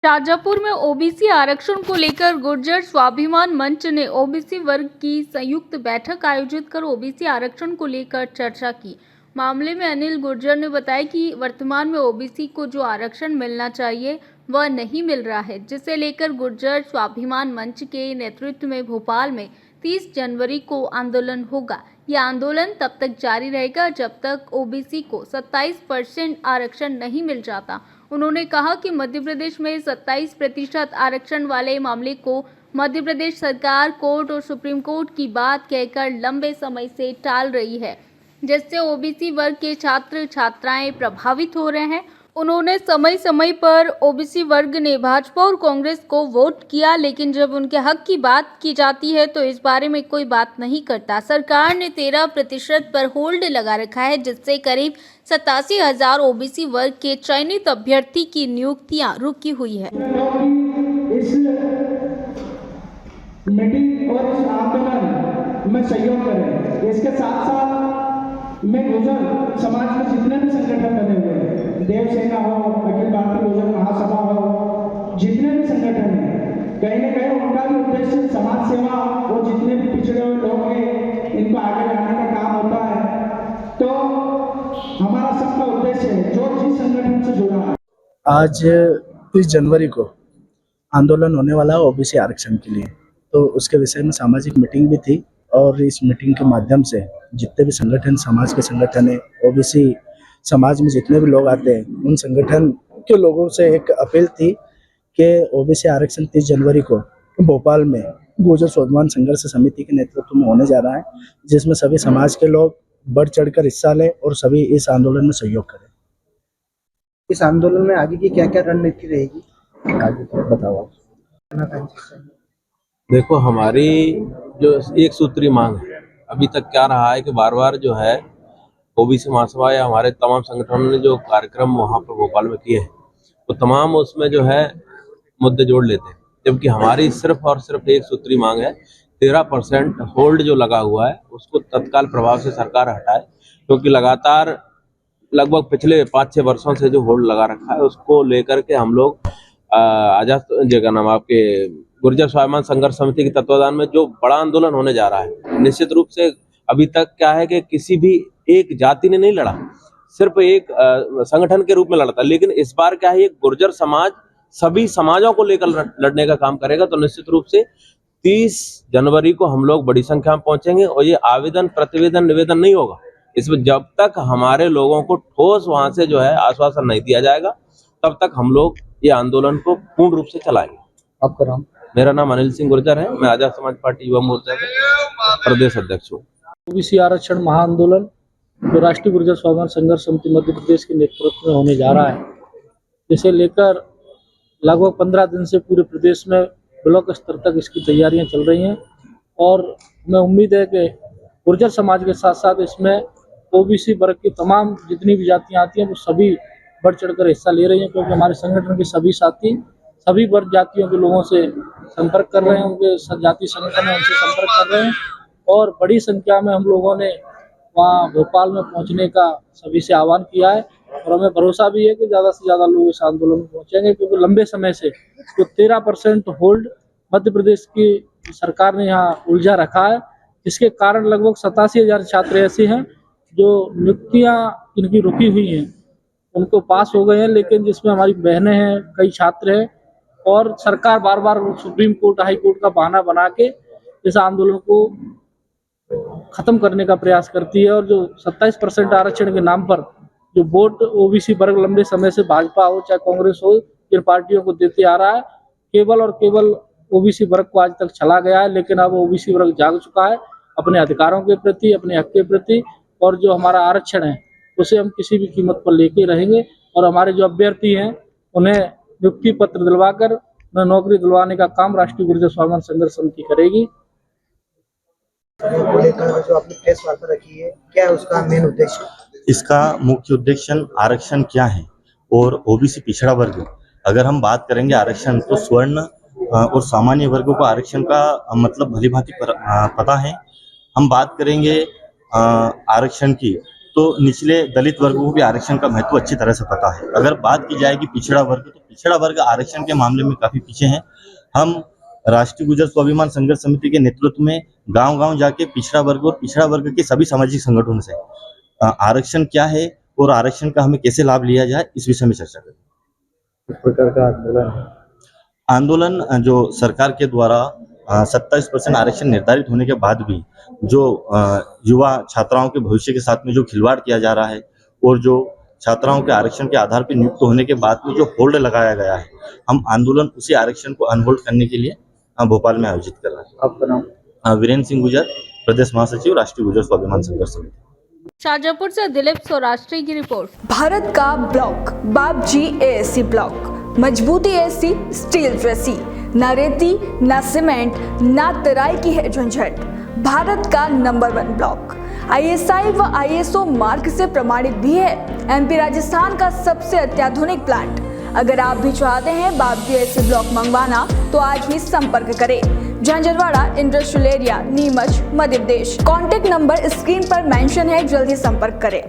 शाजापुर में ओबीसी आरक्षण को लेकर गुर्जर स्वाभिमान मंच ने ओबीसी वर्ग की संयुक्त बैठक आयोजित कर ओबीसी आरक्षण को लेकर चर्चा की। मामले में अनिल गुर्जर ने बताया कि वर्तमान में ओबीसी को जो आरक्षण मिलना चाहिए वह नहीं मिल रहा है, जिसे लेकर गुर्जर स्वाभिमान मंच के नेतृत्व में भोपाल में 30 जनवरी को आंदोलन होगा। यह आंदोलन तब तक जारी रहेगा जब तक ओबीसी को 27% आरक्षण नहीं मिल जाता। उन्होंने कहा कि मध्य प्रदेश में 27% आरक्षण वाले मामले को मध्य प्रदेश सरकार कोर्ट और सुप्रीम कोर्ट की बात कहकर लंबे समय से टाल रही है, जिससे ओबीसी वर्ग के छात्र छात्राएं प्रभावित हो रहे हैं। उन्होंने समय समय पर ओबीसी वर्ग ने भाजपा और कांग्रेस को वोट किया, लेकिन जब उनके हक की बात की जाती है तो इस बारे में कोई बात नहीं करता। सरकार ने 13% पर होल्ड लगा रखा है, जिससे करीब 87,000 ओबीसी वर्ग के चयनित अभ्यर्थी की नियुक्तियां रुकी हुई है। इस मीटिंग और इस आंदोलन में सहयोग करें। इसके साथ साथ मैं गुर्जर समाज के जितने भी संगठन बने हुए हैं, देव सेना हो, अखिल भारतीय गुर्जर महासभा हो, जितने भी संगठन हैं, कहीं न कहीं उनका भी उद्देश्य समाज सेवा और जितने भी पिछड़े हुए लोग हैं इनको आगे लाने का काम होता है। तो हमारा सबका उद्देश्य है जो जिस संगठन से जुड़ा है। आज 30 जनवरी को आंदोलन होने वाला है ओबीसी आरक्षण के लिए, तो उसके विषय में सामाजिक मीटिंग भी थी और इस मीटिंग के माध्यम से जितने भी संगठन, समाज के संगठन है, ओबीसी समाज में जितने भी लोग आते हैं, उन संगठन के लोगों से एक अपील थी कि ओबीसी आरक्षण 30 जनवरी को भोपाल में गुर्जर स्वाभिमान संघर्ष समिति के नेतृत्व में होने जा रहा है, जिसमें सभी समाज के लोग बढ़ चढ़कर हिस्सा लें और सभी इस आंदोलन में सहयोग करें। इस आंदोलन में आगे की क्या क्या रणनीति रहेगी, आगे तो बताओ आप। देखो, हमारी जो एक सूत्री मांग है, अभी तक क्या रहा है कि बार बार जो है ओबीसी महासभा या हमारे तमाम संगठनों ने जो कार्यक्रम वहाँ पर भोपाल में किए हैं, वो तमाम उसमें जो है मुद्दे जोड़ लेते हैं, जबकि हमारी सिर्फ और सिर्फ एक सूत्री मांग है 13% होल्ड जो लगा हुआ है उसको तत्काल प्रभाव से सरकार हटाए, क्योंकि लगातार लगभग पिछले 5-6 वर्षों से जो होल्ड लगा रखा है उसको लेकर के हम लोग आजाद जगह नाम आपके गुर्जर स्वाभिमान संघर्ष समिति के तत्वाधान में जो बड़ा आंदोलन होने जा रहा है। निश्चित रूप से अभी तक क्या है कि किसी भी एक जाति ने नहीं लड़ा, सिर्फ एक संगठन के रूप में लड़ता, लेकिन इस बार क्या है, गुर्जर समाज सभी समाजों को लेकर लड़ने का काम करेगा। तो निश्चित रूप से 30 जनवरी को हम लोग बड़ी संख्या में पहुंचेंगे और ये आवेदन प्रतिवेदन निवेदन नहीं होगा, इसमें जब तक हमारे लोगों को ठोस वहां से जो है आश्वासन नहीं दिया जाएगा तब तक हम लोग ये आंदोलन को पूर्ण रूप से चलाएंगे। आपका नाम? मेरा नाम अनिल सिंह गुर्जर है, मैं आजाद समाज पार्टी युवा मोर्चा का प्रदेश अध्यक्ष हूँ। ओबीसी आरक्षण महाआंदोलन जो राष्ट्रीय गुर्जर स्वाभिमान संघर्ष समिति मध्य प्रदेश के नेतृत्व में होने जा रहा है, जिसे लेकर लगभग 15 दिन से पूरे प्रदेश में ब्लॉक स्तर तक इसकी तैयारियां चल रही हैं और हमें उम्मीद है कि गुर्जर समाज के साथ साथ इसमें ओबीसी वर्ग की तमाम जितनी भी जातियां आती हैं वो सभी बढ़ चढ़कर हिस्सा ले रही हैं, क्योंकि हमारे संगठन के सभी साथी सभी वर्ग जातियों के लोगों से संपर्क कर रहे हैं, उनके जाति संगठन है उनसे संपर्क कर रहे हैं और बड़ी संख्या में हम लोगों ने वहाँ भोपाल में पहुँचने का सभी से आह्वान किया है और हमें भरोसा भी है कि ज़्यादा से ज़्यादा लोग इस आंदोलन में पहुँचेंगे, क्योंकि लंबे समय से जो 13% होल्ड मध्य प्रदेश की सरकार ने यहाँ उलझा रखा है, जिसके कारण लगभग 87,000 छात्र ऐसे हैं जो नियुक्तियाँ इनकी रुकी हुई हैं, उनको पास हो गए हैं, लेकिन जिसमें हमारी बहनें हैं, कई छात्र हैं और सरकार बार बार सुप्रीम कोर्ट, हाई कोर्ट का बहाना बना के इस आंदोलन को खत्म करने का प्रयास करती है। और जो 27% आरक्षण के नाम पर जो वोट ओबीसी वर्ग लंबे समय से भाजपा हो चाहे कांग्रेस हो इन पार्टियों को देते आ रहा है, केवल और केवल ओबीसी वर्ग को आज तक चला गया है। लेकिन अब ओबीसी वर्ग जाग चुका है अपने अधिकारों के प्रति, अपने हक के प्रति, और जो हमारा आरक्षण है उसे हम किसी भी कीमत पर लेके रहेंगे और हमारे जो अभ्यर्थी हैं उन्हें नियुक्ति पत्र दिलवाकर उन्हें नौकरी दिलवाने का काम राष्ट्रीय गुर्जर स्वाभिमान संघर्ष समिति करेगी। जो आपने प्रेस वार्ता रखी है, क्या है उसका मेन उद्देश्य? इसका मुख्य उद्देश्य आरक्षण क्या है और ओबीसी पिछड़ा वर्ग, अगर हम बात करेंगे आरक्षण तो स्वर्ण और सामान्य वर्गों को आरक्षण का मतलब भली भांति पता है। हम बात करेंगे आरक्षण की तो निचले दलित वर्गों को भी आरक्षण का महत्व अच्छी तरह से पता है। अगर बात की जाएगी पिछड़ा वर्ग, तो पिछड़ा वर्ग आरक्षण के मामले में काफी पीछे है। हम राष्ट्रीय गुर्जर स्वाभिमान संघर्ष समिति के नेतृत्व में गांव-गांव जाके पिछड़ा वर्ग के सभी सामाजिक संगठनों से आरक्षण क्या है और आरक्षण का हमें कैसे लाभ लिया जाए, इस विषय में चर्चा करें। किस प्रकार का आंदोलन है? आंदोलन जो सरकार के द्वारा 27% आरक्षण निर्धारित होने के बाद भी जो युवा छात्राओं के भविष्य के साथ में जो खिलवाड़ किया जा रहा है और जो छात्राओं के आरक्षण के आधार पर नियुक्त होने के बाद में जो होल्ड लगाया गया है, हम आंदोलन उसी आरक्षण को अनहोल्ड करने के लिए भोपाल में आयोजित कर रहे हैं। आपका नाम? वीरेंद्र सिंह गुर्जर, प्रदेश महासचिव, राष्ट्रीय गुर्जर स्वाभिमान संघर्ष समिति। शाजापुर से दिलीप सौराष्ट्री की रिपोर्ट। भारत का ब्लॉक बाबजी एएससी ब्लॉक, मजबूती ऐसी स्टील जैसी, न रेती न सीमेंट न तराई की है झंझट। भारत का नंबर 1 ब्लॉक ISI व ISO मार्क से प्रमाणित भी है। MP राजस्थान का सबसे अत्याधुनिक प्लांट। अगर आप भी चाहते हैं बाबजी एएससी ब्लॉक मंगवाना तो आज ही संपर्क करें। Jhanjharwada industrial area, Neemuch, Madhya Pradesh. Contact number screen पर मेंशन है, जल्दी संपर्क करें।